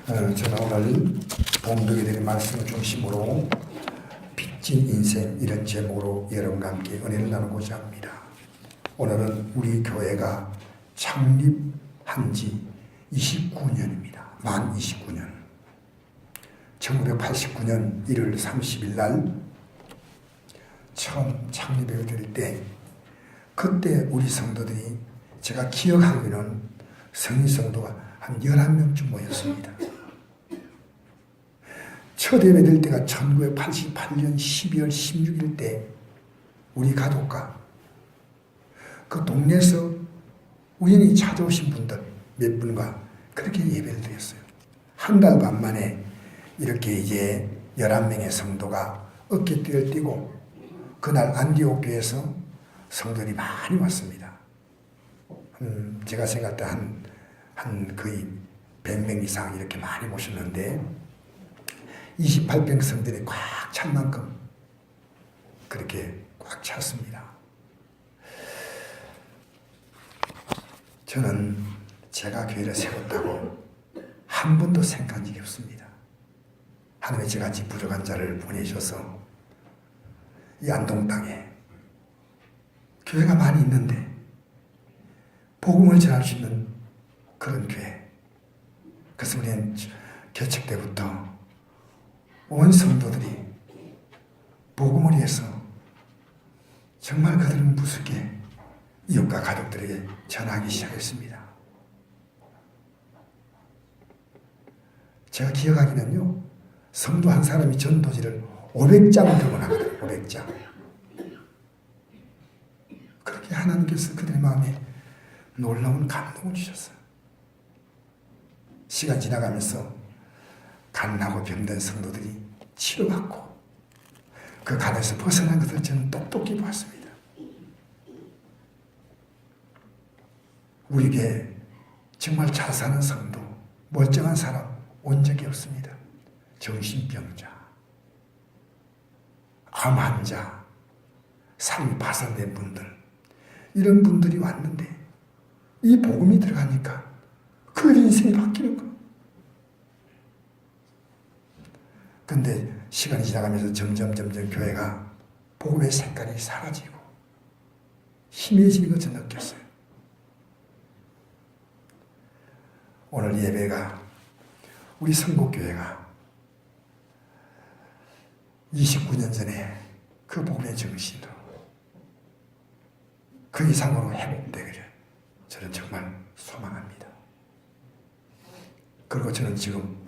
저는 오늘 봉독에 드린 말씀을 중심으로 빚진 인생 이런 제목으로 여러분과 함께 은혜를 나누고자 합니다. 오늘은 우리 교회가 창립한 지 29년입니다. 만 29년. 1989년 1월 30일 날 처음 창립을 드릴 때 그때 우리 성도들이 제가 기억하기로는 성인 성도가 한 11명쯤 모였습니다. 첫 예배 드릴 때가 1988년 12월 16일 때 우리 가족과 그 동네에서 우연히 찾아오신 분들 몇 분과 그렇게 예배를 드렸어요. 한 달 반 만에 이렇게 이제 11명의 성도가 어깨띠를 띠고 그날 안디옥 교회에서 성도들이 많이 왔습니다. 제가 생각할 때 한 거의 100명 이상 이렇게 많이 모셨는데 28평 성들이 꽉 찬 만큼 그렇게 꽉 찼습니다. 저는 제가 교회를 세웠다고 한 번도 생각한 적이 없습니다. 하나님이 저같이 부족한 자를 보내셔서 이 안동 땅에 교회가 많이 있는데 복음을 전할 수 있는 그런 교회. 그래서 우리는 개척 때부터 온 성도들이 복음을 위해서 정말 그들은 무섭게 이웃과 가족들에게 전하기 시작했습니다. 제가 기억하기는요, 성도 한 사람이 전도지를 500장을 들고 나가더라고요. 500장. 그렇게 하나님께서 그들의 마음에 놀라운 감동을 주셨어요. 시간 지나가면서 갓나고 병든 성도들이 치료받고 그 간에서 벗어난 것을 저는 똑똑히 봤습니다. 우리 교회에 정말 잘 사는 성도, 멀쩡한 사람 온 적이 없습니다. 정신병자, 암 환자, 삶이 파산된 분들, 이런 분들이 왔는데 이 복음이 들어가니까 그 인생이 바뀌는 거예요. 근데 시간이 지나가면서 점점 교회가 복음의 색깔이 사라지고 희미해지는 것을 느꼈어요. 오늘 예배가 우리 성국교회가 29년 전에 그 복음의 정신으로 그 이상으로 회복되기를 저는 정말 소망합니다. 그리고 저는 지금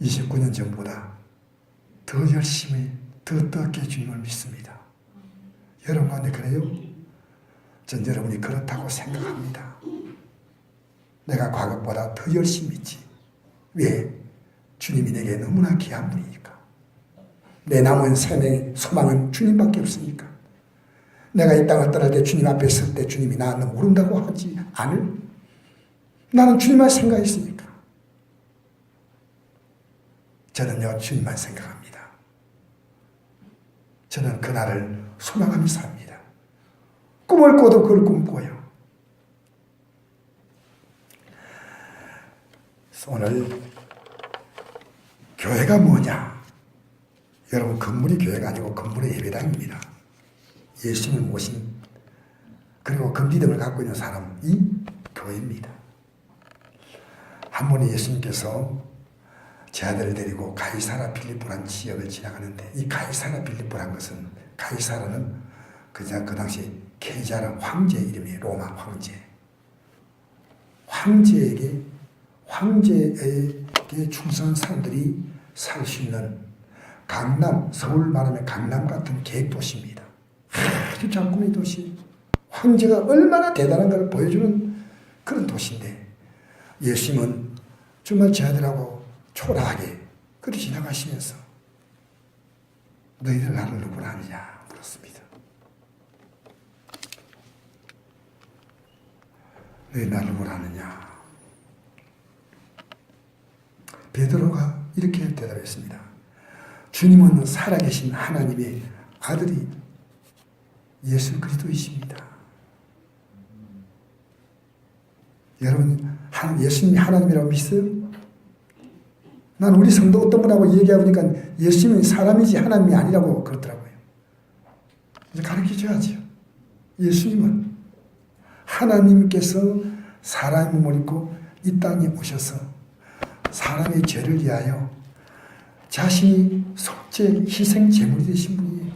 29년 전보다 더 열심히, 더 뜨겁게 주님을 믿습니다. 여러분 가운데 그래요? 전 여러분이 그렇다고 생각합니다. 내가 과거보다 더 열심히 믿지. 왜? 주님이 내게 너무나 귀한 분이니까. 내 남은 생명의 소망은 주님밖에 없으니까. 내가 이 땅을 떠날 때 주님 앞에 설 때 주님이 나는 모른다고 하지 않을? 나는 주님만 생각했으니까. 저는요, 주님만 생각합니다. 저는 그날을 소망하며 삽니다. 꿈을 꿔도 그걸 꿈꿔요. 오늘 교회가 뭐냐? 여러분, 건물이 교회가 아니고 건물의 예배당입니다. 예수님을 모신 그리고 그 믿음을 갖고 있는 사람이 교회입니다. 한 번에 예수님께서 제 아들을 데리고 가이사라 빌립보라는 지역을 지나가는데 이 가이사라 빌립보라는 것은 가이사라는 그 당시 케자르 황제 이름이에요. 로마 황제. 황제에게 충성한 사람들이 살 수 있는 강남, 서울 말하면 강남 같은 계획도시입니다. 아주 장군의 도시. 황제가 얼마나 대단한 걸 보여주는 그런 도시인데 예수님은 정말 제 아들하고 초라하게 그리 지나가시면서 너희들 나를 누구라 하느냐 물었습니다. 너희 나를 누구라 하느냐? 베드로가 이렇게 대답했습니다. 주님은 살아계신 하나님의 아들이 예수 그리스도이십니다. 여러분 예수님이 하나님이라고 믿어요? 난 우리 성도 어떤 분하고 얘기해보니까 예수님이 사람이지 하나님이 아니라고 그러더라고요. 이제 가르쳐줘야죠. 예수님은 하나님께서 사람의 몸을 입고 이 땅에 오셔서 사람의 죄를 위하여 자신이 속죄 희생 제물이 되신 분이에요.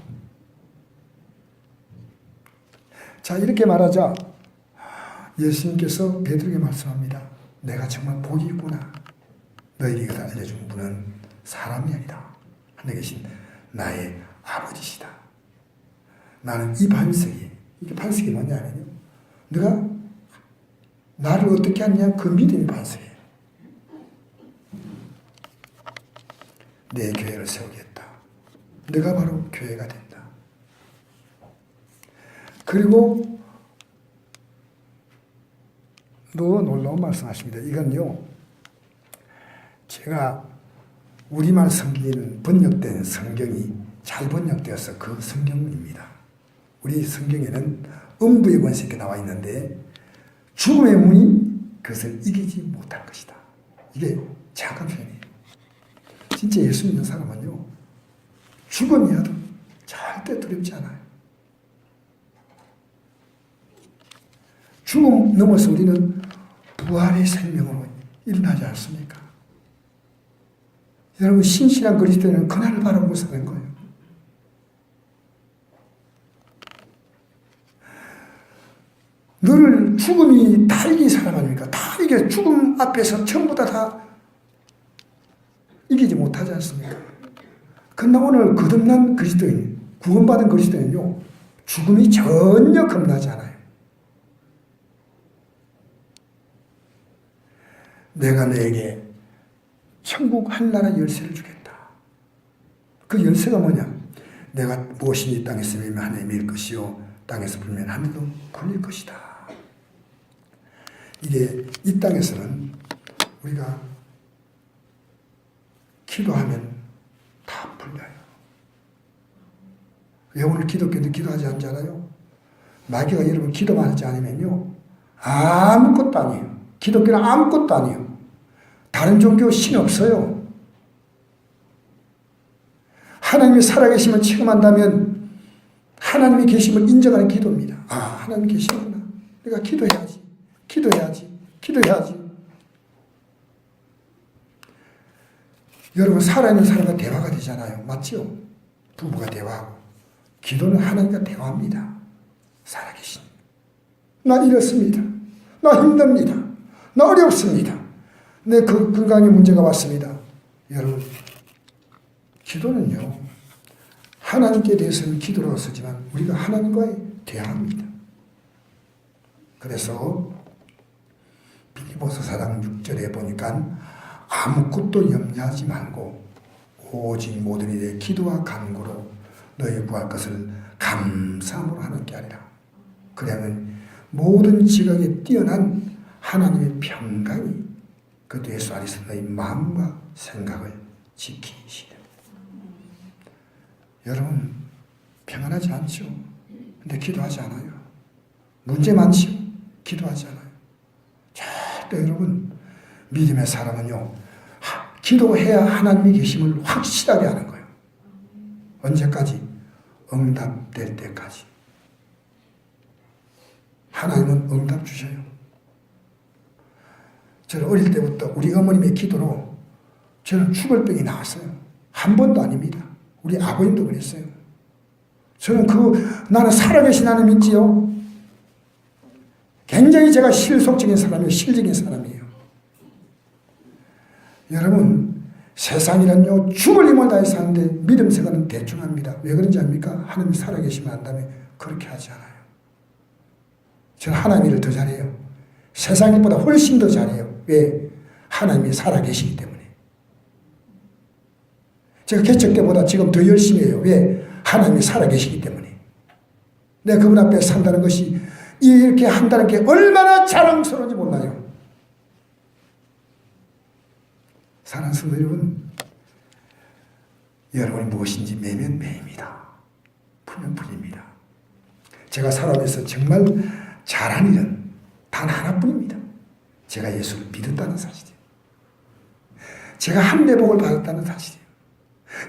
자, 이렇게 말하자 예수님께서 베드로에게 말씀합니다. 내가 정말 복이 있구나. 너희에게 알려준 분은 사람이 아니라 하늘에 계신 나의 아버지시다. 나는 이 반석이, 이게 반석이 뭐냐면요, 네가 나를 어떻게 하느냐, 그 믿음이 반석이에요. 내 교회를 세우겠다. 네가 바로 교회가 된다. 그리고 또 놀라운 말씀하십니다. 이건요, 제가 우리말 성경에는 번역된 성경이 잘 번역되어서 그 성경입니다. 우리 성경에는 음부의 권세 이렇게 나와 있는데 죽음의 문이 그것을 이기지 못할 것이다. 이게 정확한 표현이에요. 진짜 예수 믿는 사람은요, 죽음이라도 절대 두렵지 않아요. 죽음 넘어서 우리는 부활의 생명으로 일어나지 않습니까? 여러분, 신실한 그리스도인은 그날을 바라보고 사는 거예요. 늘 죽음이 다 이긴 사람 아닙니까? 다 이겨. 죽음 앞에서 전부 다 이기지 못하지 않습니까? 그러나 오늘 거듭난 그리스도인, 구원받은 그리스도인은요, 죽음이 전혀 겁나지 않아요. 내가 너에게 천국 한나라 열쇠를 주겠다. 그 열쇠가 뭐냐? 내가 무엇이니 땅에서 밀면 하늘에 밀 것이요 땅에서 불면 하늘도 불릴 것이다. 이게 이 땅에서는 우리가 기도하면 다 풀려요. 왜 오늘 기독교인들 기도하지 않잖아요? 마귀가 여러분 기도만 하지 않으면요, 아무것도 아니에요. 기독교는 아무것도 아니에요. 다른 종교 신 없어요. 하나님이 살아계심을 체험한다면 하나님이 계심을 인정하는 기도입니다. 아, 하나님이 계시구나. 내가 기도해야지. 여러분, 살아있는 사람과 대화가 되잖아요. 맞죠? 부부가 대화하고. 기도는 하나님과 대화합니다. 살아계신. 나 이렇습니다. 나 힘듭니다. 나 어렵습니다. 내 건강에 문제가 왔습니다. 여러분, 기도는요, 하나님께 대해서는 기도라고 쓰지만 우리가 하나님과의 대화입니다. 그래서 빌립보서 4장 6절에 보니까 아무것도 염려하지 말고 오직 모든 일에 기도와 간구로 너희 구할 것을 감사함으로 하나님께 하리라. 그러면 모든 지각에 뛰어난 하나님의 평강이 그 예수 안에서 너희 마음과 생각을 지키시리라. 여러분, 평안하지 않죠? 근데 기도하지 않아요. 문제 많죠? 기도하지 않아요. 절대 여러분, 믿음의 사람은요, 기도해야 하나님이 계심을 확실하게 하는 거예요. 언제까지? 응답될 때까지. 하나님은 응답 주셔요. 저는 어릴 때부터 우리 어머님의 기도로 저는 죽을 병이 나왔어요. 한 번도 아닙니다. 우리 아버님도 그랬어요. 저는 나는 살아계신 하나님 믿지요. 굉장히 제가 실속적인 사람이에요. 실적인 사람이에요. 여러분, 세상이란요, 죽을 힘을 다해 사는데 믿음 생활은 대충 합니다. 왜 그런지 압니까? 하나님이 살아계시면 한다면 그렇게 하지 않아요. 저는 하나님 일을 더 잘해요. 세상 일보다 훨씬 더 잘해요. 왜? 하나님이 살아계시기 때문에. 제가 개척 때보다 지금 더 열심히 해요. 왜? 하나님이 살아계시기 때문에. 내가 그분 앞에 산다는 것이, 이렇게 한다는 게 얼마나 자랑스러운지 몰라요. 사랑하는 성도 여러분, 여러분이 무엇인지 매면 매입니다. 풀면 풀립니다. 제가 살아오면서 정말 잘한 일은 단 하나뿐입니다. 제가 예수를 믿었다는 사실이에요. 제가 하늘의 복을 받았다는 사실이에요.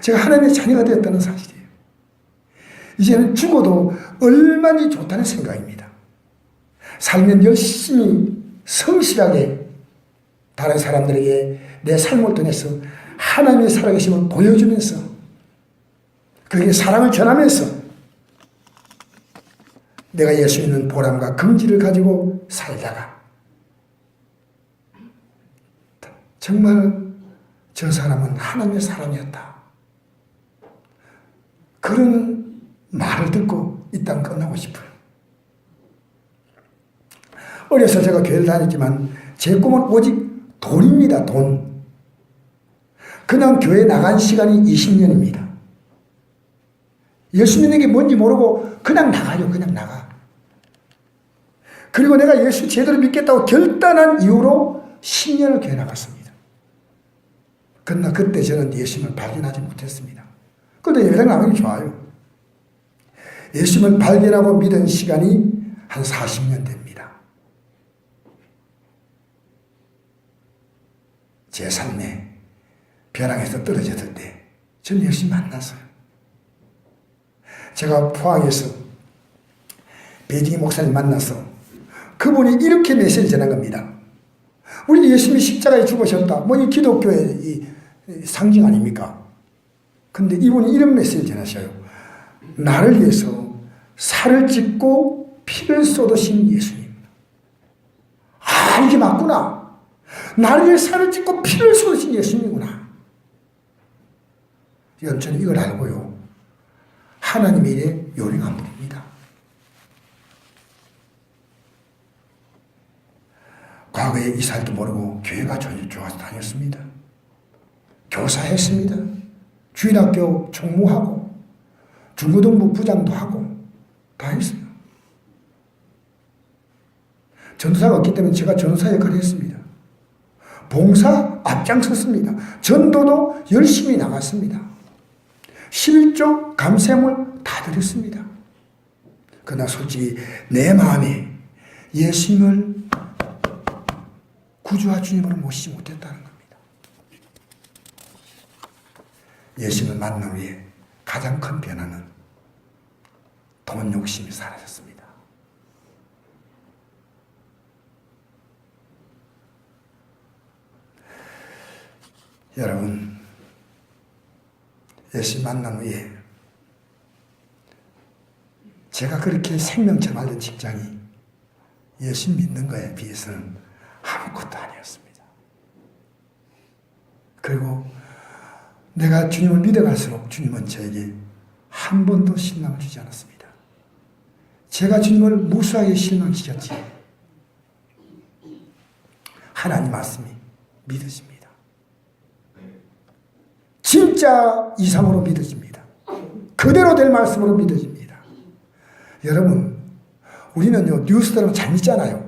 제가 하나님의 자녀가 되었다는 사실이에요. 이제는 죽어도 얼마나 좋다는 생각입니다. 살면 열심히 성실하게 다른 사람들에게 내 삶을 통해서 하나님의 살아계심을 보여주면서 그에게 사랑을 전하면서 내가 예수 믿는 보람과 긍지를 가지고 살다가 정말 저 사람은 하나님의 사람이었다. 그런 말을 듣고 이 땅 끝나고 싶어요. 어려서 제가 교회를 다녔지만 제 꿈은 오직 돈입니다. 돈. 그냥 교회 나간 시간이 20년입니다. 예수 믿는 게 뭔지 모르고 그냥 나가요. 그냥 나가. 그리고 내가 예수 제대로 믿겠다고 결단한 이후로 10년을 교회 나갔습니다. 그러나 그때 저는 예수님을 발견하지 못했습니다. 그런데 예배당 나가기 좋아요. 예수님을 발견하고 믿은 시간이 한 40년 됩니다. 제 삶에 벼랑에서 떨어졌을 때 저는 예수님 만났어요. 제가 포항에서 배진희 목사님 만나서 그분이 이렇게 메시지를 전한 겁니다. 우리 예수님이 십자가에 죽으셨다. 뭐 이 기독교의 이 상징 아닙니까? 근데 이분이 이런 메시지를 전하셔요. 나를 위해서 살을 찢고 피를 쏟으신 예수님. 아, 이게 맞구나. 나를 위해 살을 찢고 피를 쏟으신 예수님이구나. 저는 이걸 알고요. 하나님의 일에 요령한 분입니다. 과거에 이사할도 모르고 교회가 좋아서 다녔습니다. 교사했습니다. 주일학교 총무하고 중고등부 부장도 하고 다 했어요. 전도사가 없기 때문에 제가 전도사 역할을 했습니다. 봉사 앞장섰습니다. 전도도 열심히 나갔습니다. 11조 감세물 다 드렸습니다. 그러나 솔직히 내 마음에 예수님을 구주와 주님으로 모시지 못했다는 겁니다. 예수님을 만난 후에 가장 큰 변화는 돈 욕심이 사라졌습니다. 여러분, 예수 만난 후에 제가 그렇게 생명처럼 알던 직장이 예수 믿는 거에 비해서는 아무것도 아니었습니다. 그리고 내가 주님을 믿어갈수록 주님은 저에게 한 번도 실망을 주지 않았습니다. 제가 주님을 무수하게 실망시켰지. 하나님 말씀이 믿어집니다. 진짜 이상으로 믿어집니다. 그대로 될 말씀으로 믿어집니다. 여러분, 우리는요, 뉴스대로 잘 믿잖아요.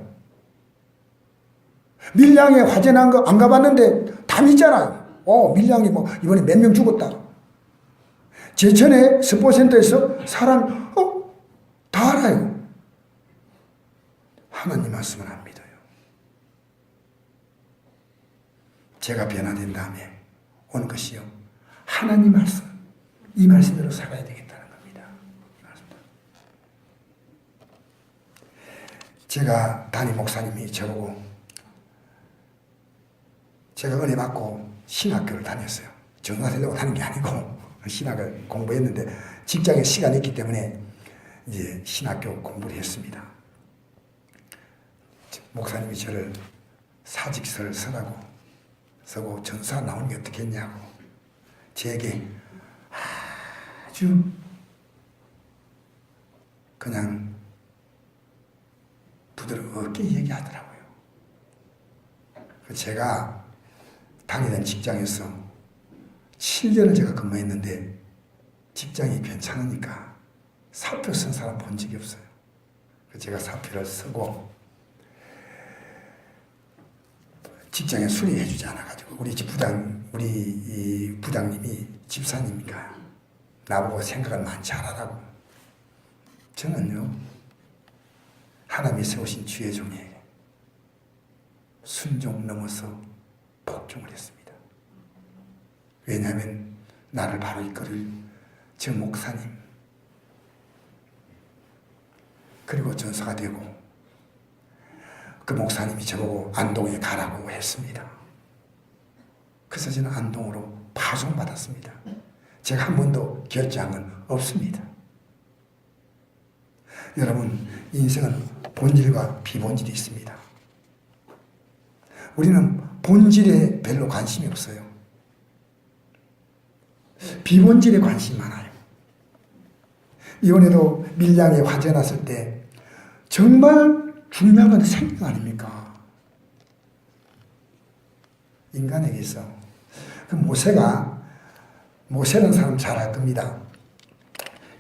밀양에 화재 난 거 안 가봤는데 다 믿잖아요. 밀양이 뭐 이번에 몇 명 죽었다. 제천에 스포센터에서 사람 다 알아요. 하나님 말씀은 안 믿어요. 제가 변화된 다음에 오는 것이요, 하나님 말씀, 이 말씀대로 살아야 되겠다는 겁니다. 제가 담임 목사님이 저보고, 제가 은혜 받고 신학교를 다녔어요. 전도사 되려고 다닌 게 아니고 신학을 공부했는데 직장에 시간이 있기 때문에 이제 신학교 공부를 했습니다. 목사님이 저를 사직서를 쓰고 전사 나오는 게 어떻겠냐고 제게 아주 그냥 부드럽게 얘기하더라고요. 제가 다니던 직장에서 7년을 제가 근무했는데 직장이 괜찮으니까 사표 쓴 사람 본 적이 없어요. 제가 사표를 쓰고 직장에 수리해주지 않아가지고 우리 이 부장님이 집사님이니까 나보고 생각을 많이 잘하라고. 저는요, 하나님이 세우신 주의 종에게 순종 넘어서 복종을 했습니다. 왜냐하면 나를 바로 이끌을 저 목사님, 그리고 전사가 되고 그 목사님이 저보고 안동에 가라고 했습니다. 그래서 저는 안동으로 파송받았습니다. 제가 한 번도 결제한 없습니다. 여러분, 인생은 본질과 비본질이 있습니다. 우리는 본질에 별로 관심이 없어요. 비본질에 관심이 많아요. 이번에도 밀양에 화재 났을 때 정말 중요한 건 생명 아닙니까? 인간에게서. 그 모세라는 사람 잘 알 겁니다.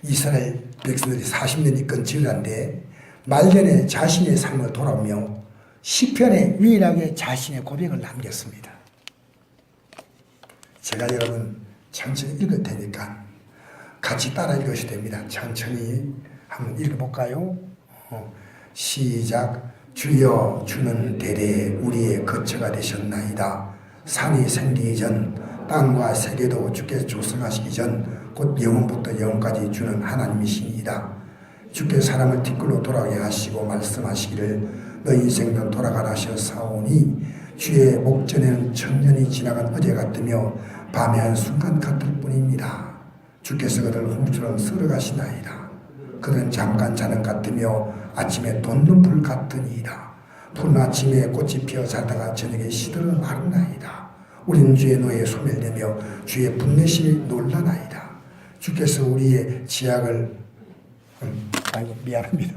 이스라엘 백성들이 40년이 건축한데 말년에 자신의 삶을 돌아오며 시편에 유일하게 자신의 고백을 남겼습니다. 제가 여러분 천천히 읽을 테니까 같이 따라 읽으셔도 됩니다. 천천히 한번 읽어볼까요? 시작. 주여, 주는 대대 우리의 거처가 되셨나이다. 산이 생기기 전 땅과 세계도 주께서 조성하시기 전 곧 영원부터 영원까지 주는 하나님이시니이다. 주께서 사람을 뒷걸로 돌아가게 하시고 말씀하시기를 너 인생도 돌아가라 하셨사오니 주의 목전에는 천년이 지나간 어제 같으며 밤의 한 순간 같을 뿐입니다. 주께서 그들을 홍수처럼 쓸어가시나이다. 그들은 잠깐 자는 같으며 아침에 돋는 불 같으니이다. 푸른 아침에 꽃이 피어 자다가 저녁에 시들어 마르나이다. 우리는 주의 노예에 소멸되며 주의 분내심이 놀라나이다. 주께서 우리의 지약을 미안합니다.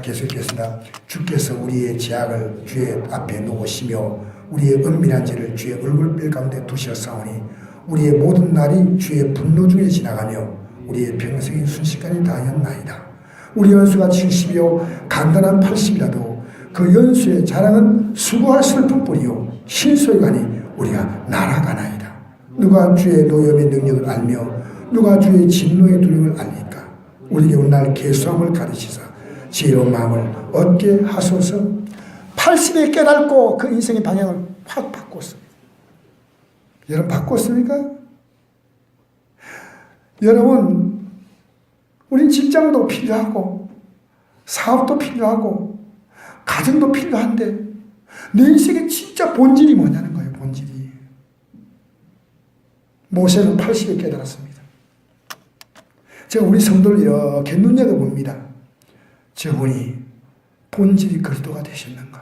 계속했습니다. 주께서 우리의 지약을 주의 앞에 놓으시며 우리의 은밀한 죄를 주의 얼굴뼈 가운데 두셨사오니 우리의 모든 날이 주의 분노 중에 지나가며 우리의 평생이 순식간에 다하였나이다. 우리 연수가 70이요 간단한 80이라도 그 연수의 자랑은 수고와 슬픔뿐이요 신소유가니 우리가 날아가나이다. 누가 주의 노염의 능력을 알며 누가 주의 진노의 두려움을 알니까. 우리에게 오늘 계수함을 가르치사 지혜로운 마음을 얻게 하소서. 80에 깨닫고 그 인생의 방향을 확 바꿨습니다. 여러분 바꿨습니까? 여러분, 우린 직장도 필요하고 사업도 필요하고 가정도 필요한데 내 인생의 진짜 본질이 뭐냐는 거예요. 본질이. 모세는 80에 깨달았습니다. 제가 우리 성도를 이렇게 눈여겨봅니다. 저분이 본질이 그리스도가 되셨는가?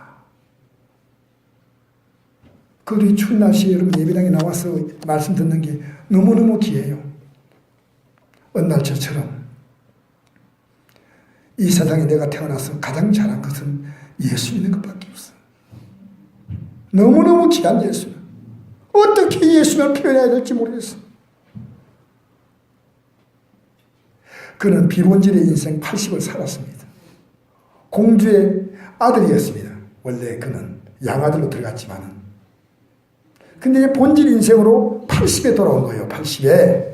그들이 추운 날씨에 여러분 예배당에 나와서 말씀 듣는 게 너무너무 귀해요. 어느 날 저처럼 이 세상에 내가 태어나서 가장 잘한 것은 예수 믿는 것밖에 없어. 너무너무 귀한 예수. 어떻게 예수를 표현해야 될지 모르겠어. 그는 비본질의 인생 80을 살았습니다. 공주의 아들이었습니다. 원래 그는 양아들로 들어갔지만은. 근데 본질 인생으로 80에 돌아온 거예요. 80에.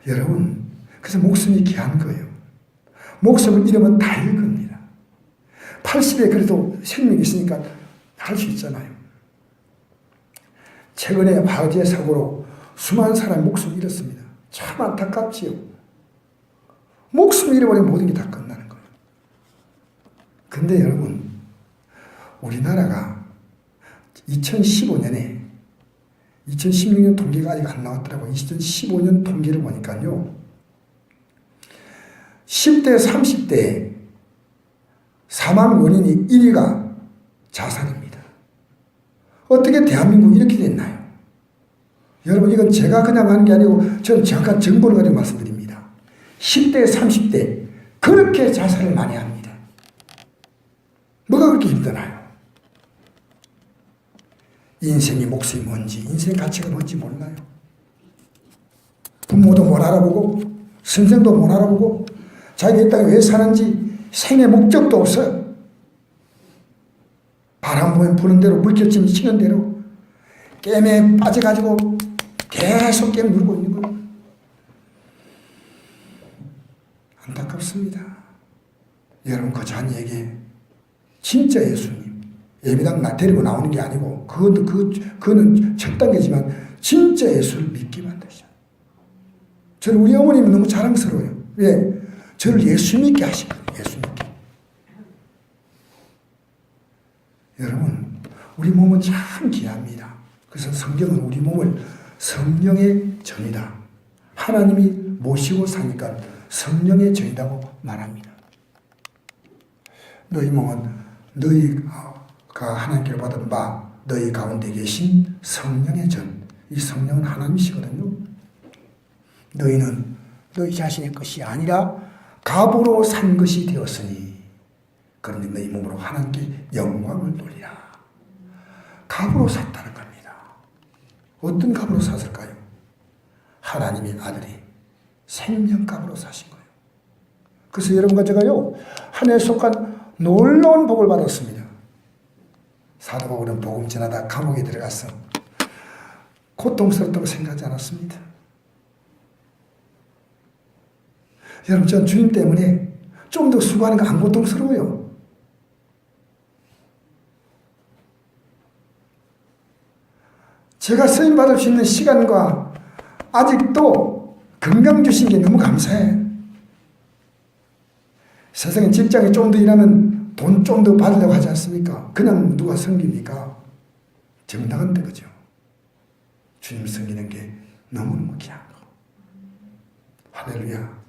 여러분, 그래서 목숨이 귀한 거예요. 목숨을 잃으면 다 잃을 겁니다. 80에 그래도 생명이 있으니까 할 수 있잖아요. 최근에 화재 사고로 수많은 사람이 목숨을 잃었습니다. 참 안타깝지요. 목숨을 잃어버리면 모든 게 다 끝나는 거예요. 근데 여러분, 우리나라가 2015년에 2016년 통계가 아직 안 나왔더라고요. 2015년 통계를 보니까요. 10대, 30대 사망 원인이 1위가 자살입니다. 어떻게 대한민국이 이렇게 됐나요? 여러분, 이건 제가 그냥 하는 게 아니고 저는 정확한 정보를 가지고 말씀드립니다. 10대, 30대 그렇게 자살을 많이 합니다. 뭐가 그렇게 힘드나요? 인생의 몫이 뭔지, 인생 가치가 뭔지 몰라요. 부모도 못 알아보고 선생도 못 알아보고 자기가 이 땅에 왜 사는지 생의 목적도 없어요. 바람 보면 부는 대로 물결치면 치는 대로 게임에 빠져가지고 계속 게임 누르고 있는 거예요. 안타깝습니다. 여러분, 그 자녀에게 진짜 예수님, 예배당 데리고 나오는 게 아니고 그거는 첫 단계지만 진짜 예수를 믿게 만드셔. 저는 우리 어머님이 너무 자랑스러워요. 왜? 저를 예수 믿게 하시거든요. 예수 믿게. 여러분, 우리 몸은 참 귀합니다. 그래서 성경은 우리 몸을 성령의 전이다. 하나님이 모시고 사니까 성령의 전이라고 말합니다. 너희 몸은 너희가 하나님께로 받은 바 너희 가운데 계신 성령의 전. 이 성령은 하나님이시거든요. 너희는 너희 자신의 것이 아니라 값으로 산 것이 되었으니 그러니 너희 몸으로 하나님께 영광을 돌리라. 값으로 샀다는 겁니다. 어떤 값으로 샀을까요? 하나님의 아들이 생명값으로 사신 거예요. 그래서 여러분과 제가요, 한 해 속한 놀라운 복을 받았습니다. 사도 바울은 복음 전하다 감옥에 들어가서 고통스럽다고 생각하지 않았습니다. 여러분, 전 주님 때문에 좀 더 수고하는 거 안 고통스러워요. 제가 쓰임 받을 수 있는 시간과 아직도 건강 주신 게 너무 감사해. 세상에 직장에 좀 더 일하면 돈 좀 더 받으려고 하지 않습니까? 그냥 누가 섬깁니까? 정당한 데 그죠. 주님 섬기는 게 너무너무 귀한 거. 할렐루야.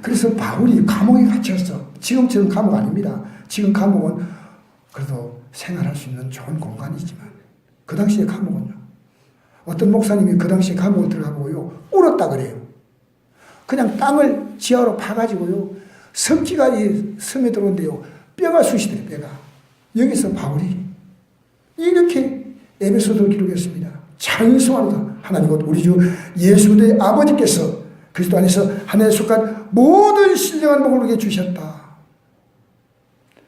그래서 바울이 감옥에 갇혔어. 지금처럼 감옥 아닙니다. 지금 감옥은 그래도 생활할 수 있는 좋은 공간이지만 그 당시에 감옥은요. 어떤 목사님이 그 당시에 감옥에 들어가고요. 울었다 그래요. 그냥 땅을 지하로 파가지고요. 습기가 이 섬에 들어온대요. 뼈가 쑤시더래, 뼈가. 여기서 바울이 이렇게 에베소서를 기록했습니다. 찬송하다. 하나님 곧 우리 주 예수 그리스도의 아버지께서 그리스도 안에서 하나님의 속한 모든 신령한 복을 우리에게 주셨다.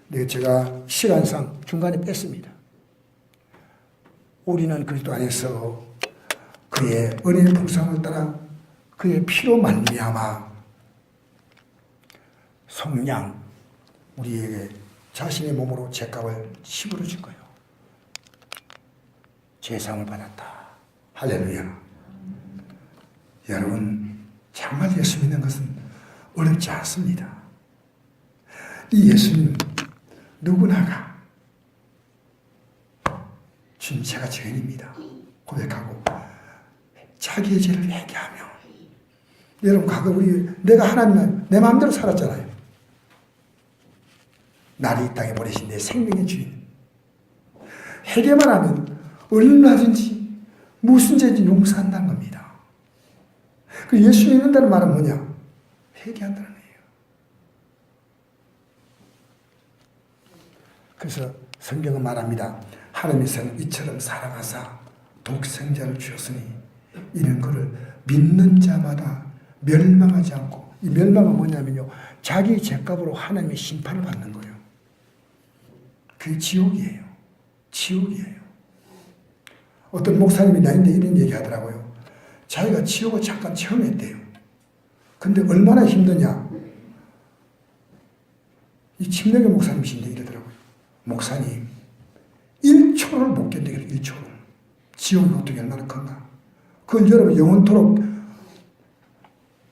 네, 제가 시간상 중간에 뺐습니다. 우리는 그리스도 안에서 그의 은혜의 풍성을 따라 그의 피로 말미암아 속량 우리에게 자신의 몸으로 죄값을 치부러 준 거예요. 죄상을 받았다. 할렐루야. 여러분, 정말 예수 믿는 것은 어렵지 않습니다. 이 예수님 누구나가 주님 제가 죄인입니다 고백하고 자기의 죄를 회개하며, 여러분 과거 내가 하나님 내 마음대로 살았잖아요. 나를 이 땅에 보내신 내 생명의 주인. 회개만 하면 얼마든지 무슨 죄인지 용서한다는 겁니다. 그 예수 믿는다는 말은 뭐냐? 회개한다는 거예요. 그래서 성경은 말합니다. 하나님께서는 이처럼 사랑하사 독생자를 주셨으니 이는 그를 믿는 자마다 멸망하지 않고, 이 멸망은 뭐냐면요, 자기 죄값으로 하나님의 심판을 받는 거예요. 그게 지옥이에요. 지옥이에요. 어떤 목사님이 나인데 이런 얘기 하더라고요. 자기가 지옥을 잠깐 체험했대요. 근데 얼마나 힘드냐. 이 침례교 목사님이신데 이러더라고요. 목사님 1초를 못 견디겠어요. 1초를. 지옥이 어떻게 얼마나 큰가. 그걸 여러분 영원토록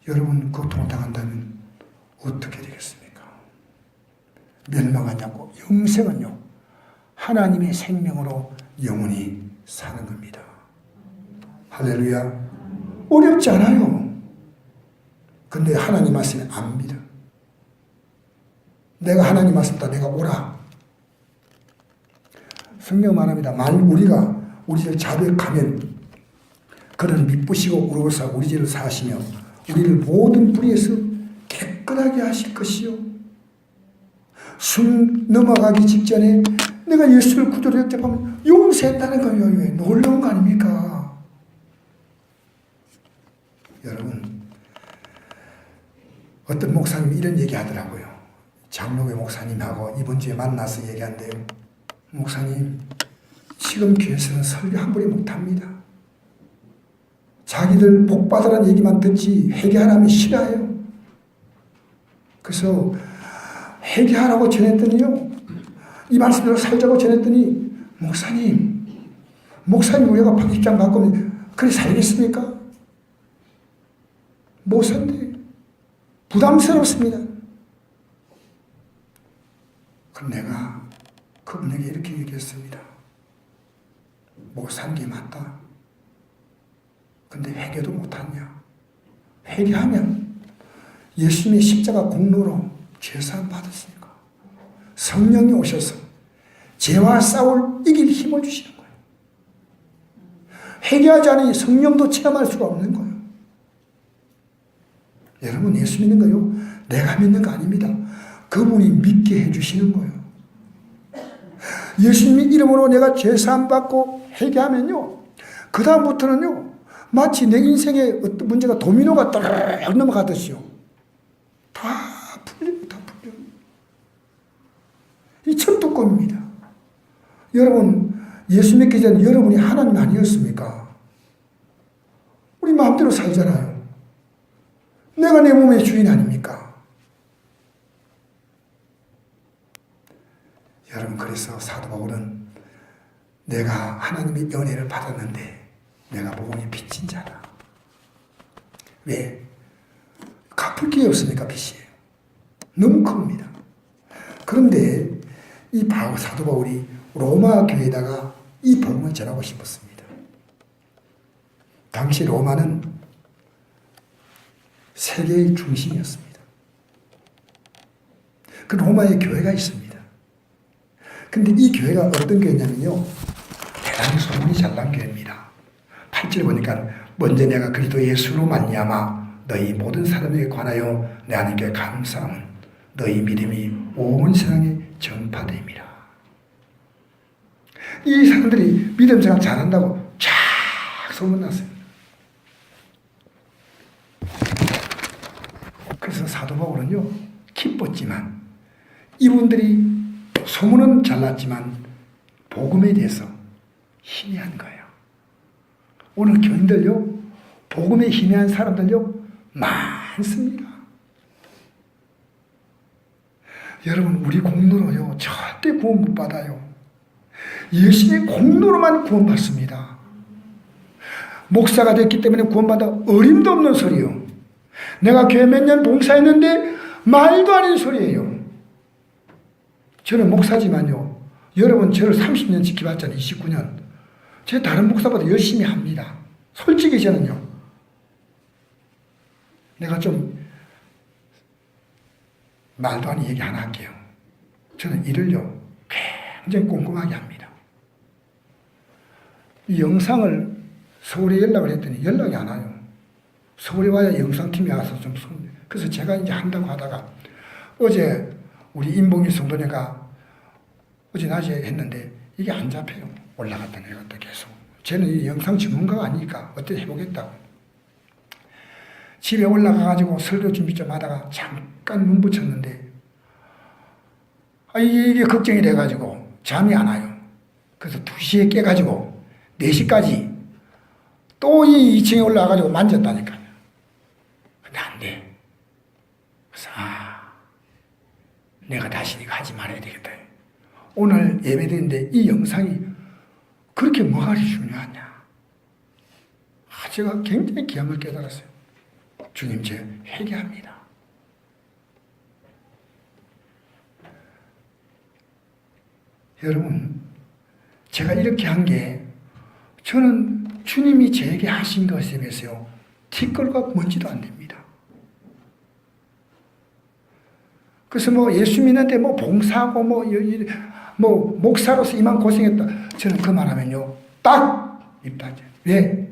여러분 고통을 당한다면 어떻게 되겠습니까? 멸망하냐고. 영생은요, 하나님의 생명으로 영원히 사는 겁니다. 할렐루야. 어렵지 않아요. 근데 하나님 말씀에 안 믿어. 내가 하나님 말씀다 내가 오라. 성경 말합니다. 만일 우리가 우리 죄를 자백하면 그는 미쁘시고 의로우사 우리 죄를 사하시며 우리를 모든 불의에서 깨끗하게 하실 것이요. 숨 넘어가기 직전에 내가 예수를 구주로 영접하면 용서했다는 거예요. 놀라운 거 아닙니까? 여러분, 어떤 목사님이 이런 얘기 하더라고요. 장로회 목사님하고 이번 주에 만나서 얘기한대요. 목사님, 지금 교회에서는 설교 한 번에 못합니다. 자기들 복받으라는 얘기만 듣지 회개하라면 싫어요. 그래서 회개하라고 전했더니요, 이 말씀대로 살자고 전했더니 목사님 우리가 입장 바꾸면 그래 살겠습니까? 못 산대. 부담스럽습니다. 그럼 내가 그분에게 이렇게 얘기했습니다. 못 산 게 맞다. 근데 회개도 못하냐? 회개하면 예수님의 십자가 공로로 죄사함 받으시니까 성령이 오셔서 죄와 싸울 이길 힘을 주시는 거예요. 회개하지 않으니 성령도 체험할 수가 없는 거예요. 여러분 예수 믿는 거요 내가 믿는 거 아닙니다. 그분이 믿게 해주시는 거예요. 예수님의 이름으로 내가 죄사함 받고 회개하면요 그 다음부터는요 마치 내 인생의 어떤 문제가 도미노가 딱 넘어가듯이요 다 풀려요. 이 천뚜껑입니다. 여러분 예수 믿기 전에 여러분이 하나님 아니었습니까? 우리 마음대로 살잖아요. 내가 내 몸의 주인 아닙니까? 여러분 그래서 사도 바울은 내가 하나님의 은혜를 받았는데 내가 복음이 빚진 자다. 왜? 갚을 게 없으니까 빚이에요. 너무 큽니다. 그런데 이 사도 바울이 로마 교회에다가 이 복음을 전하고 싶었습니다. 당시 로마는 세계의 중심이었습니다. 그 로마에 교회가 있습니다. 근데 이 교회가 어떤 교회냐면요 대단히 소문이 잘난 교회입니다. 8절 보니까 먼저 내가 그리스도 예수로 말미암아 너희 모든 사람에게 관하여 내 하나님께 감사함은 너희 믿음이 온 세상에 전파됨이라. 이 사람들이 믿음 생활 잘한다고 쫙 소문났어요. 그래서 사도 바울은요 기뻤지만 이분들이 소문은 잘났지만 복음에 대해서 희미한 거예요. 오늘 교인들요 복음에 희미한 사람들요 많습니다. 여러분 우리 공로로요 절대 구원 못 받아요. 예수님의 공로로만 구원받습니다. 목사가 됐기 때문에 구원받아 어림도 없는 소리요. 내가 교회 몇 년 봉사했는데 말도 안 되는 소리예요. 저는 목사지만요 여러분 저를 30년 지켜봤잖아요. 29년 제가 다른 목사보다 열심히 합니다. 솔직히 저는요 내가 좀 말도 안 되는 얘기 하나 할게요. 저는 일을요 굉장히 꼼꼼하게 합니다. 이 영상을 서울에 연락을 했더니 연락이 안 와요. 서울에 와야 영상팀이 와서 좀 그래서 제가 이제 한다고 하다가 어제 우리 임봉일 성도네가 어제 낮에 했는데 이게 안 잡혀요. 올라갔다 내려갔다 계속. 쟤는 이 영상 전문가가 아니니까 어떻게 해보겠다고. 집에 올라가가지고 설교 준비 좀 하다가 잠깐 눈 붙였는데 이게 걱정이 돼가지고 잠이 안 와요. 그래서 2시에 깨가지고 4시까지 또 이 2층에 올라가가지고 만졌다니까요. 근데 안 돼. 그래서 내가 다시 이거 하지 말아야 되겠다. 오늘 예배드리는데 이 영상이 그렇게 뭐가 중요하냐. 제가 굉장히 기함을 깨달았어요. 주님 제 회개합니다. 여러분 제가 이렇게 한 게 저는 주님이 제게 하신 것에 비해서요 티끌과 먼지도 안 됩니다. 그래서 뭐 예수 믿는데 뭐 봉사하고 뭐 목사로서 이만 고생했다. 저는 그 말하면요 딱 입다죠. 왜?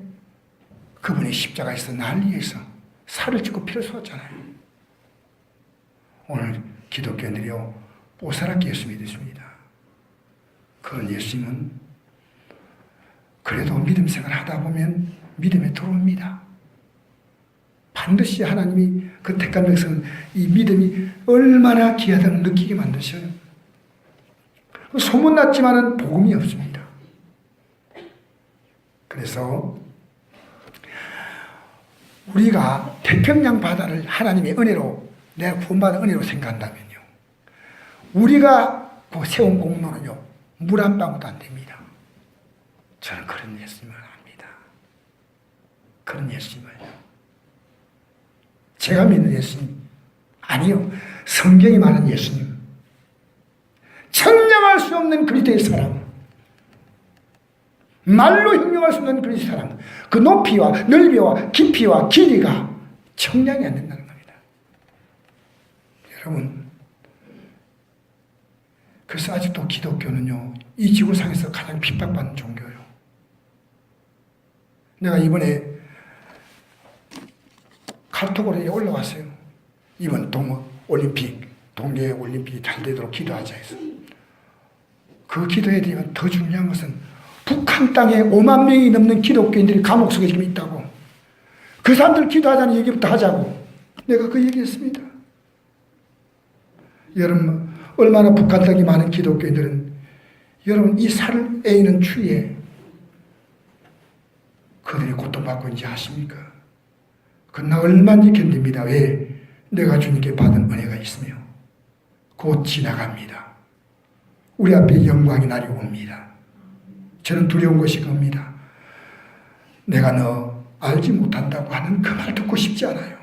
그분이 십자가에서 날 위해서 살을 찌고 피를 쏟았잖아요. 오늘 기독교인들이요 뽀사랗게 예수 믿으십니다. 그런 예수님은 그래도 믿음 생활 하다 보면 믿음에 들어옵니다. 반드시 하나님이 그 택한 백성은 이 믿음이 얼마나 귀하다는 느끼게 만드셔요. 소문났지만은 복음이 없습니다. 그래서 우리가 태평양 바다를 하나님의 은혜로 내가 구원받은 은혜로 생각한다면요 우리가 그 세운 공로는요, 물 한 방울도 안 됩니다. 저는 그런 예수님을 압니다. 그런 예수님을. 제가 믿는 예수님. 아니요. 성경이 말하는 예수님. 청량할 수 없는 그리스도의 사랑. 말로 형용할 수 없는 그리스도의 사랑. 그 높이와 넓이와 깊이와 길이가 청량이 안 된다는 겁니다. 여러분, 그래서 아직도 기독교는요, 이 지구상에서 가장 핍박받는 종교예요. 내가 이번에 카톡으로 올라왔어요. 이번 동계 올림픽이 잘 되도록 기도하자 해서. 그 기도에 대한 더 중요한 것은 북한 땅에 5만 명이 넘는 기독교인들이 감옥 속에 지금 있다고. 그 사람들 기도하자는 얘기부터 하자고. 내가 그 얘기했습니다. 여러분, 얼마나 북한 땅에 많은 기독교인들은 여러분 이 살을 에이는 추위에 그들이 고통받고 있는지 아십니까? 그러나 얼마나 견딥니다. 왜? 내가 주님께 받은 은혜가 있으며 곧 지나갑니다. 우리 앞에 영광의 날이 옵니다. 저는 두려운 것이 겁니다. 내가 너 알지 못한다고 하는 그 말 듣고 싶지 않아요.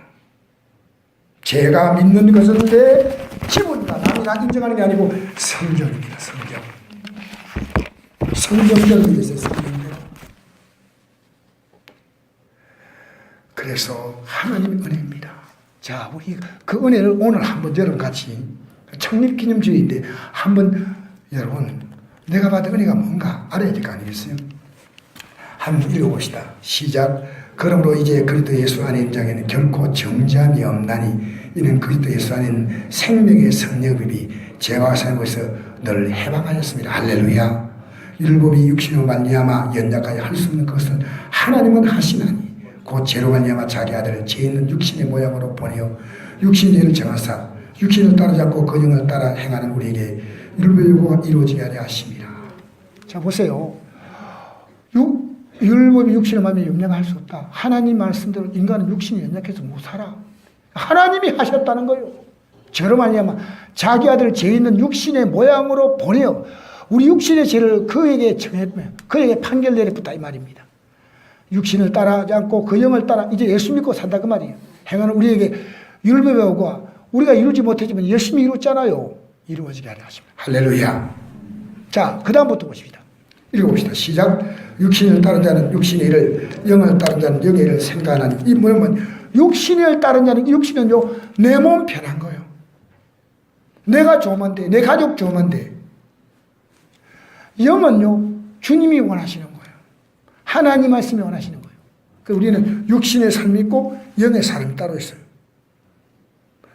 제가 믿는 것은 내 기분이다. 남이 나 인정하는 게 아니고 성경입니다. 성경. 성경대로 믿으세요. 성경대로. 그래서 하나님의 은혜입니다. 자, 우리 그 은혜를 오늘 한번 여러분 같이 창립기념주의인데 한번 여러분 내가 받은 은혜가 뭔가 알아야 될 거 아니겠어요? 한번 읽어봅시다. 시작. 그러므로 이제 그리스도 예수 안에 임장에는 결코 정죄함이 없나니 이는 그리스도 예수 안에는 생명의 성령급이 죄와 사함에서 늘 해방하였습니다. 할렐루야. 율법이 육신으로 말미암아 연약하여 할 수 없는 것은 하나님은 하시나니 곧 죄로 말미암아 자기 아들을 죄 있는 육신의 모양으로 보내어 육신의 죄를 정하사 육신을 따라잡고 그 영을 따라 행하는 우리에게 율법의 요구가 이루어지게 하려 하십니다. 자, 보세요. 율법이 육신을 말미암아 연약할 수 없다. 하나님 말씀대로 인간은 육신이 연약해서 못 살아. 하나님이 하셨다는 거예요. 죄로 말미암아 자기 아들 죄 있는 육신의 모양으로 보내어 우리 육신의 죄를 그에게 정했으면 그에게 판결 내렸다 이 말입니다. 육신을 따라하지 않고 그 영을 따라 이제 예수 믿고 산다 그 말이에요. 행하는 우리에게 율법의 요구가 우리가 이루지 못했지만 열심히 이뤘잖아요. 이루어지게 하려 하십니다. 할렐루야. 자, 그 다음부터 보십시다. 읽어봅시다. 시작. 육신을 따른 자는 육신의 일을, 영을 따른 자는 영의 일을 생각하나니. 이 뭐냐면 육신의 일을 따른 자는 육신은요 내 몸 편한 거예요. 내가 좋으면 돼. 내 가족 좋으면 돼. 영은요 주님이 원하시는 거예요. 하나님 말씀이 원하시는 거예요. 그러니까 우리는 육신의 삶이 있고 영의 삶이 따로 있어요.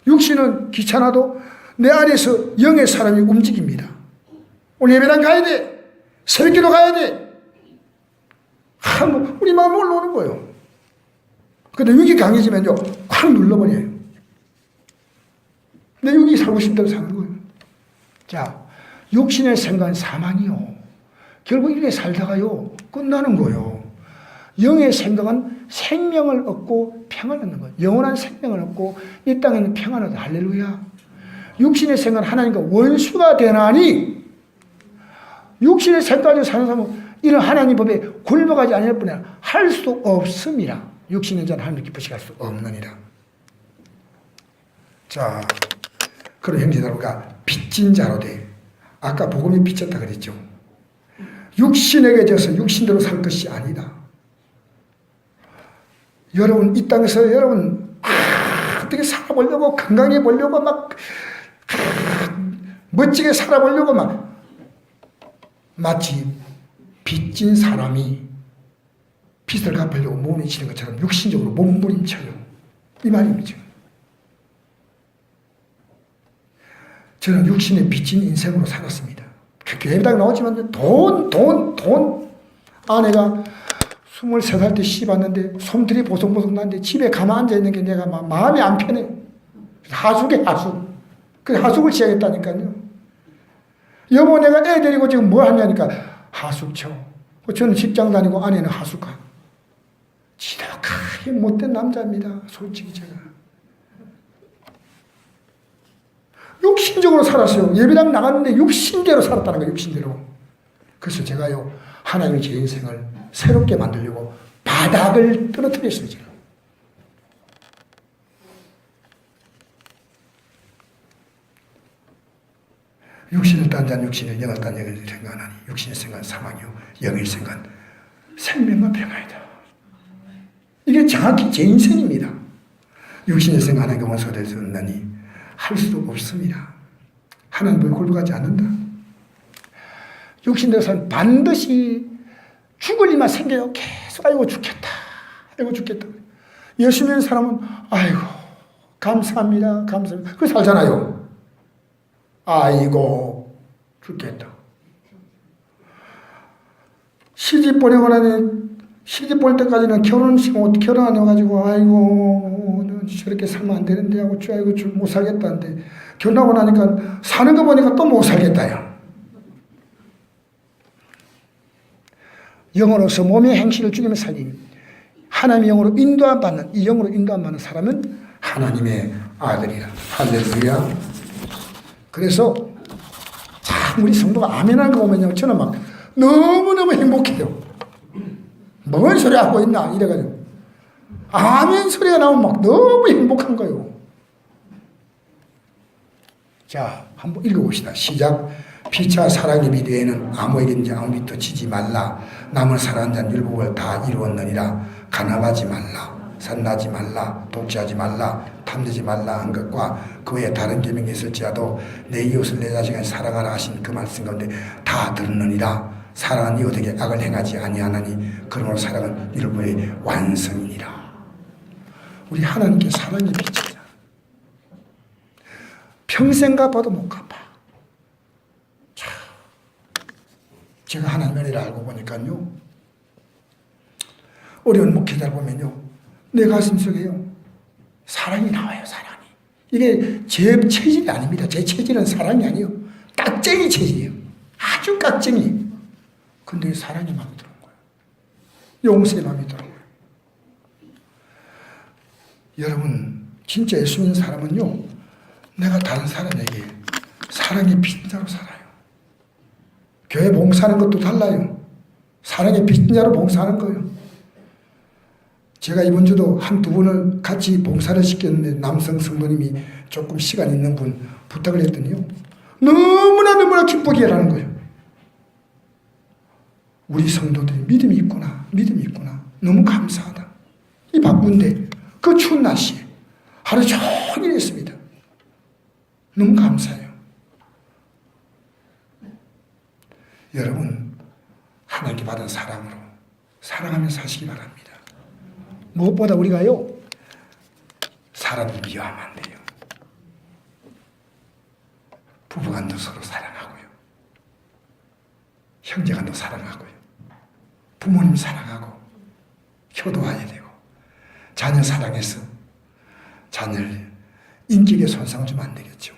육신은 귀찮아도 내 안에서 영의 사람이 움직입니다. 오늘 예배당 가야 돼. 새벽기도 가야 돼. 우리 마음이 올라오는 거예요. 근데 육이 강해지면요 확 눌러버려요. 내 육이 살고 싶은 대로 사는 거예요. 자, 육신의 생각은 사망이요. 결국 이렇게 살다가요 끝나는 거예요. 영의 생각은 생명을 얻고 평안을 얻는 거예요. 영원한 생명을 얻고 이 땅에는 평안을 얻어. 할렐루야. 육신의 생각은 하나님과 원수가 되나니 육신의 생각을 사는 사람은 이런 하나님 법에 굴복하지 않을 뿐이라 할 수 없음이라. 육신의 자는 하나님 기쁘시게 할 수 없느니라. 자, 그런 형제들과 빚진 자로 돼. 아까 복음이 빚졌다 그랬죠. 육신에게 져서 육신대로 살 것이 아니다. 여러분 이 땅에서 여러분 어떻게 살아보려고 건강해 보려고 막 멋지게 살아보려고 막 마치 빚진 사람이 빚을 갚으려고 몸부림치는 것처럼 육신적으로 몸부림쳐요. 이 말입니다. 저는 육신에 빚진 인생으로 살았습니다. 교회당 나오지만 돈. 아내가 23살 때 시집 왔는데 솜들이 보송보송 나는데 집에 가만 앉아있는 게 내가 막 마음이 안 편해. 하숙에 하숙. 그래 하숙을 시작했다니까요. 여보 내가 애 데리고 지금 뭐 하냐니까 하숙 쳐. 저는 직장 다니고 아내는 하숙가. 지독하게 못된 남자입니다. 솔직히 제가. 육신적으로 살았어요. 예배당 나갔는데 육신대로 살았다는 거예요. 육신대로. 그래서 제가요, 하나님의 제 인생을 새롭게 만들려고 바닥을 떨어뜨렸어요. 제가. 육신을 딴 자는 육신을, 영을 딴 영을 생각하나니 육신의 생각은 사망이요 영의 생각은 생명과 평안이다. 이게 정확히 제 인생입니다. 육신의 생각하는 경우는 소리에서 온다니 할 수도 없습니다. 하나님을 굴복하지 않는다. 육신대로 살면 반드시 죽을 일만 생겨요. 계속 아이고 죽겠다. 아이고 죽겠다. 열심히 하는 사람은 아이고 감사합니다. 감사합니다. 그렇게 살잖아요. 아이고 죽겠다. 시집 보내고 나니 시집 볼 때까지는 결혼 안 해가지고 아이고 저렇게 살면 안 되는데 하고 아이고 못 살겠다는데 결혼하고 나니까 사는 거 보니까 또 못 살겠다요. 영으로서 몸의 행실을 죽이며 살린 하나님의 영으로 인도함 받는 이 영으로 인도함 받는 사람은 하나님의 아들이라. 할렐루야. 그래서 참 우리 성도가 아멘하는 거 보면요 저는 막 너무너무 행복해요. 뭔 소리 하고 있나 이래가지고 아멘 소리가 나오면 막 너무 행복한 거예요. 자 한번 읽어봅시다. 시작. 피차 사랑의 빛 외에는 아무에게든지 아무 빛도 지지 말라. 남을 사랑하는 자는 율법을 다 이루었느니라. 간합하지 말라. 산나지 말라. 독재하지 말라. 탐내지 말라 한 것과 그 외에 다른 계명이 있을지라도 내 이웃을 내 자식을 사랑하라 하신 그 말씀 가운데 다 들었느니라. 사랑은 이웃에게 악을 행하지 아니하나니 그러므로 사랑은 율법의 완성이니라. 우리 하나님께 사랑의 빛이다. 평생 갚아도 못 갚아. 제가 하나님의 은혜를 알고 보니까요. 어려운 목회자를 보면요. 내 가슴속에요. 사랑이 나와요. 사랑이. 이게 제 체질이 아닙니다. 제 체질은 사랑이 아니에요. 깍쟁이 체질이에요. 아주 깍쟁이. 근데 사랑이 마음에 드는 거예요. 용서의 마음에 드는 거예요. 여러분 진짜 예수 믿는 사람은요. 내가 다른 사람에게 사랑의 빈자로 살아요. 교회 봉사하는 것도 달라요. 사랑의 빈자로 봉사하는 거예요. 제가 이번 주도 한두 분을 같이 봉사를 시켰는데 남성 성도님이 조금 시간 있는 분 부탁을 했더니요. 너무나 기쁘게 하라는 거예요. 우리 성도들이 믿음이 있구나. 믿음이 있구나. 너무 감사하다. 이 바쁜데 그 추운 날씨에 하루 종일 했습니다. 너무 감사해요. 여러분 하나님께 받은 사랑으로 사랑하며 사시기 바랍니다. 무엇보다 우리가요 사람을 미워하면 안 돼요. 부부간도 서로 사랑하고요. 형제간도 사랑하고요. 부모님 사랑하고 효도해야 되고 자녀 사랑해서 자녀를 인격에 손상을 주면 안 되겠죠.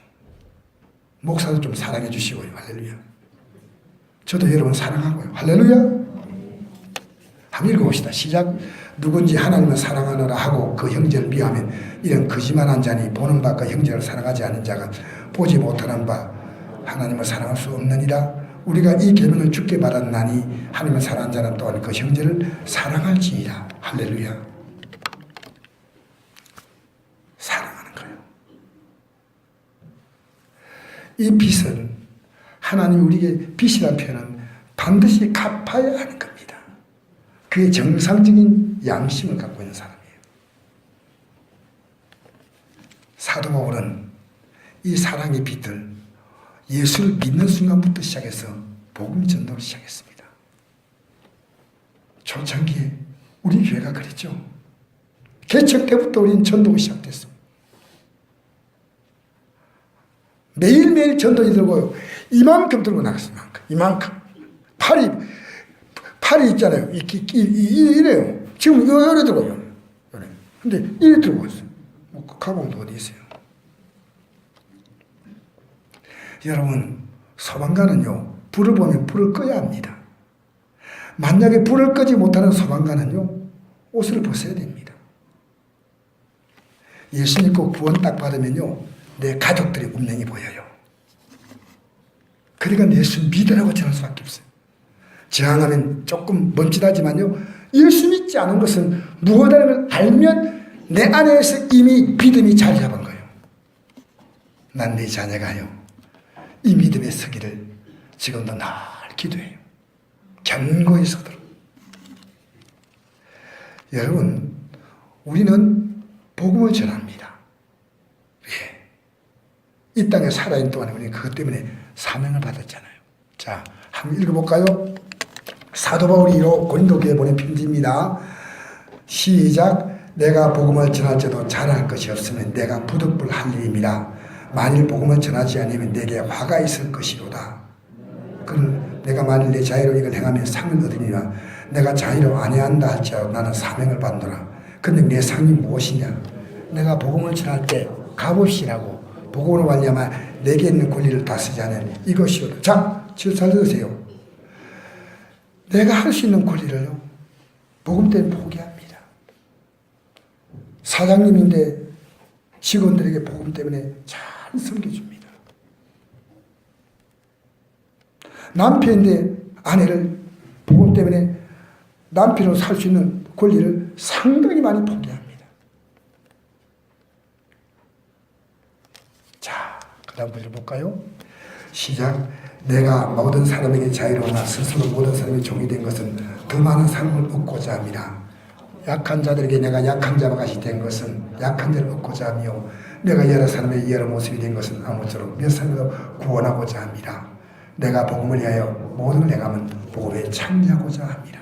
목사도 좀 사랑해 주시고요. 할렐루야. 저도 여러분 사랑하고요. 할렐루야. 한번 읽어봅시다. 시작. 누군지 하나님을 사랑하노라 하고 그 형제를 미워하면 이런 거짓말한 자니 보는 바 그 형제를 사랑하지 않는 자가 보지 못하는 바 하나님을 사랑할 수 없느니라. 우리가 이 계명을 주께 받았나니 하나님을 사랑하는 자는 또한 그 형제를 사랑할지니라. 할렐루야. 사랑하는 거예요. 이 빚은 하나님이 우리에게 빚이라는 표현은 반드시 갚아야 하는 겁니다. 그게 정상적인 양심을 갖고 있는 사람이에요. 사도 바울은 이 사랑의 빚을 예수를 믿는 순간부터 시작해서 복음 전도를 시작했습니다. 초창기에 우리 교회가 그랬죠. 개척 때부터 우리는 전도가 시작됐습니다. 매일매일 전도지 들고요. 이만큼 들고 나갔어요. 이만큼. 팔이 있잖아요. 이래요. 지금 이래 들고요. 근데 이래 들고 있어요. 뭐 가방도 어디 있어요. 여러분 소방관은요. 불을 보면 불을 꺼야 합니다. 만약에 불을 끄지 못하는 소방관은요. 옷을 벗어야 됩니다. 예수 믿고 구원 딱 받으면요. 내 가족들의 운명이 보여요. 그러니까 예수 믿으라고 전할 수밖에 없어요. 저항하면 조금 멈칫하지만요, 예수 믿지 않은 것은 무엇이라는 걸 알면 내 안에서 이미 믿음이 자리 잡은 거예요. 난 네 자녀가요, 이 믿음의 서기를 지금도 늘 기도해요. 견고히 서도록. 여러분, 우리는 복음을 전합니다. 예. 이 땅에 살아있는 동안에 우리는 그것 때문에 사명을 받았잖아요. 자, 한번 읽어볼까요? 사도 바울이 이로 고린도교에 보낸 편지입니다. 시작. 내가 복음을 전할지도 잘할 것이 없으면 내가 부득불할 일입니다. 만일 복음을 전하지 않으면 내게 화가 있을 것이로다. 그는 내가 만일 내 자유로 이걸 행하면 상을 얻으리라. 내가 자유로 아니한다 할지라도 나는 사명을 받노라. 근데 내 상이 무엇이냐? 내가 복음을 전할 때 값없이라고 복음으로 말미암아 내게 있는 권리를 다 쓰지 않은 이것이로다. 자, 지금 잘 들으세요. 내가 할 수 있는 권리를요, 복음 때문에 포기합니다. 사장님인데 직원들에게 복음 때문에 잘 섬겨줍니다. 남편인데 아내를 복음 때문에 남편으로 살 수 있는 권리를 상당히 많이 포기합니다. 자, 그 다음 구절 볼까요? 시작. 내가 모든 사람에게 자유로우나 스스로 모든 사람이 종이 된 것은 더 많은 삶을 얻고자 합니다. 약한 자들에게 내가 약한 자와 같이 된 것은 약한 자를 얻고자 하며, 내가 여러 사람의 여러 모습이 된 것은 아무쪼록 몇 사람도 구원하고자 합니다. 내가 복음을 위하여 모든 걸 행하면 복음에 참여하고자 합니다.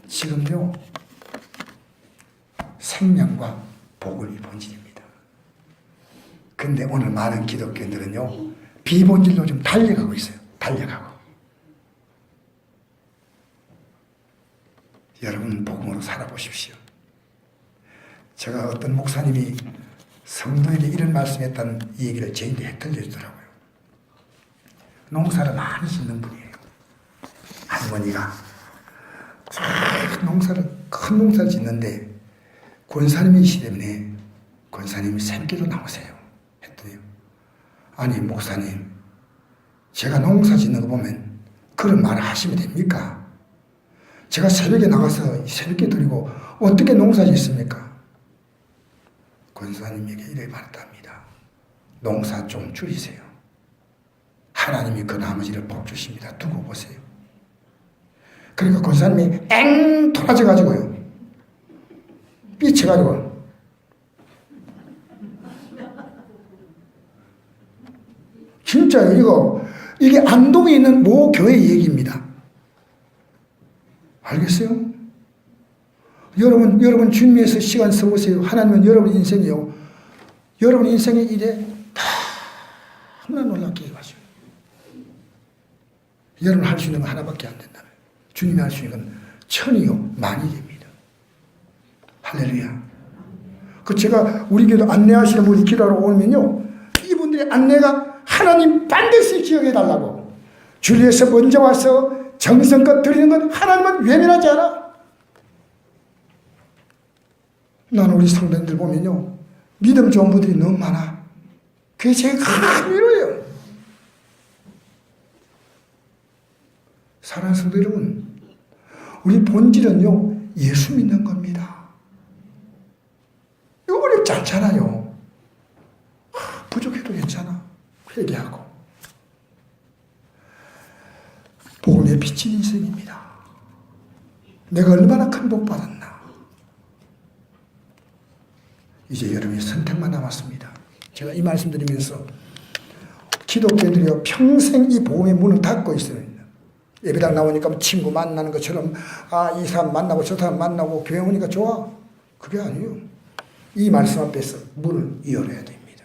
지금요, 생명과 복음이 본질입니다. 근데 오늘 많은 기독교인들은요, 비본질로 좀 달려가고 있어요. 달려가고. 여러분, 복음으로 살아보십시오. 제가 어떤 목사님이 성도에게 이런 말씀했다는 얘기를 저희한테 해들려주더라고요. 농사를 많이 짓는 분이에요. 할머니가 큰 농사를 짓는데 권사님이시 때문에 권사님이 새벽에도 나오세요. 했더니, 아니 목사님, 제가 농사 짓는 거 보면 그런 말을 하시면 됩니까? 제가 새벽에 나가서 새벽에 드리고 어떻게 농사 짓습니까? 권사님에게 이렇게 말했답니다. 농사 좀 줄이세요. 하나님이 그 나머지를 복 주십니다. 두고 보세요. 그러니까 권사님이 엥 돌아져가지고요, 삐쳐가지고 진짜 이게 안동에 있는 모 교회 얘기입니다. 알겠어요? 여러분 주님 위해서 시간 써보세요. 하나님은 여러분 인생이요, 여러분 인생의 일에 너무나 놀랍게 해가지고, 여러분 할 수 있는 건 하나밖에 안 된다면 주님이 할 수 있는 건 천이요 만이 됩니다. 할렐루야. 제가 우리 교도 안내하시는 분이 기도하러 오면요, 이분들의 안내가 하나님 반드시 기억해 달라고, 주위에서 먼저 와서 정성껏 드리는 건 하나님은 외면하지 않아. 나는 우리 성도님들 보면요, 믿음 좋은 분들이 너무 많아. 그게 제일 큰 위로예요. 사랑하는 성도 여러분, 우리 본질은요, 예수 믿는 겁니다. 이거 어렵지 않잖아요. 부족해도 괜찮아. 회개하고. 복음에 비친 인생입니다. 내가 얼마나 큰 복 받았나. 이제 여러분의 선택만 남았습니다. 제가 이 말씀 드리면서 기독교인들이 평생 이 복음의 문을 닫고 있어요. 예배당 나오니까 친구 만나는 것처럼, 이 사람 만나고 저 사람 만나고 교회 오니까 좋아. 그게 아니에요. 이 말씀 앞에서 문을 열어야 됩니다.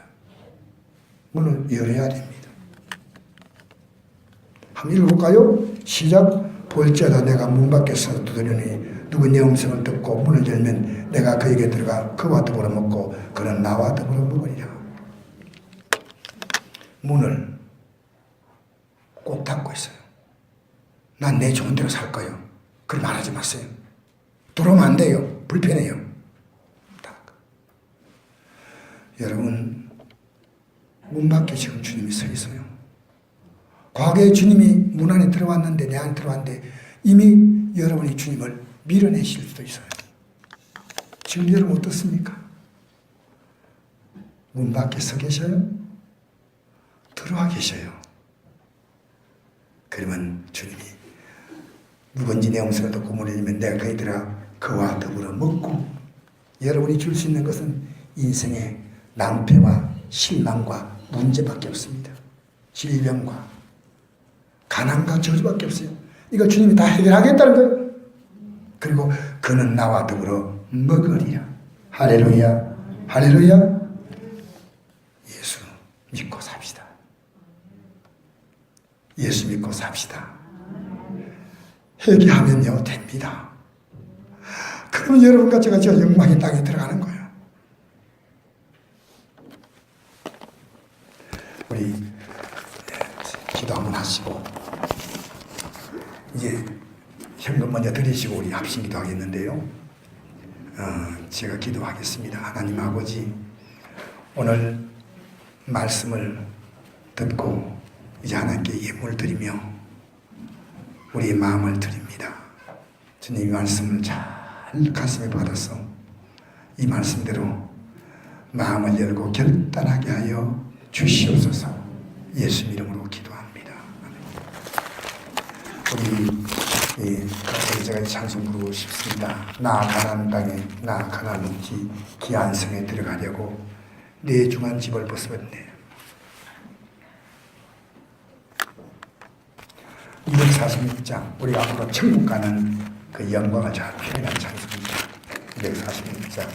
문을 열어야 됩니다. 한번 읽어볼까요? 시작. 볼지어다 내가 문 밖에서 두드리니 누구 내 음성을 듣고 문을 열면 내가 그에게 들어가 그와 더불어 먹고 그는 나와 더불어 먹으리라. 문을 꼭 닫고 있어요. 난 내 좋은 대로 살 거예요. 그럼 말하지 마세요. 들어오면 안 돼요. 불편해요. 딱. 여러분, 문 밖에 지금 주님이 서 있어요. 과거에 주님이 문 안에 들어왔는데, 내 안에 들어왔는데 이미 여러분이 주님을 밀어내실 수도 있어요. 지금 여러분 어떻습니까? 문 밖에 서 계셔요? 들어와 계셔요. 그러면 주님이 누군지 내 음성을 듣고 물으면 내가 그이더라 그와 더불어 먹고, 여러분이 줄 수 있는 것은 인생의 낭패와 실망과 문제밖에 없습니다. 질병과 가난과 저주밖에 없어요. 이거 주님이 다 해결하겠다는 거예요. 그리고 그는 나와 더불어 먹으리라. 할렐루야, 할렐루야. 예수 믿고 삽시다. 예수 믿고 삽시다. 회개하면요 됩니다. 그러면 여러분과 제가 저 영광의 땅에 들어가는 거예요. 우리 기도 한번 하시고 이제 현금 먼저 드리시고 우리 합심 기도하겠는데요. 제가 기도하겠습니다. 하나님 아버지, 오늘 말씀을 듣고 이제 하나님께 예물 드리며 우리의 마음을 드립니다. 주님, 이 말씀을 잘 가슴에 받아서 이 말씀대로 마음을 열고 결단하게 하여 주시옵소서. 예수 이름으로 기도합니다. 우리 제가 찬송 부르고 싶습니다. 나 가나안 땅에, 나 가나안 묵지 귀한 성에 들어가려고 내 중한 집을 벗었네. 246장, 우리 앞으로 천국 가는 그 영광을 잘 표현한 찬송입니다. 246장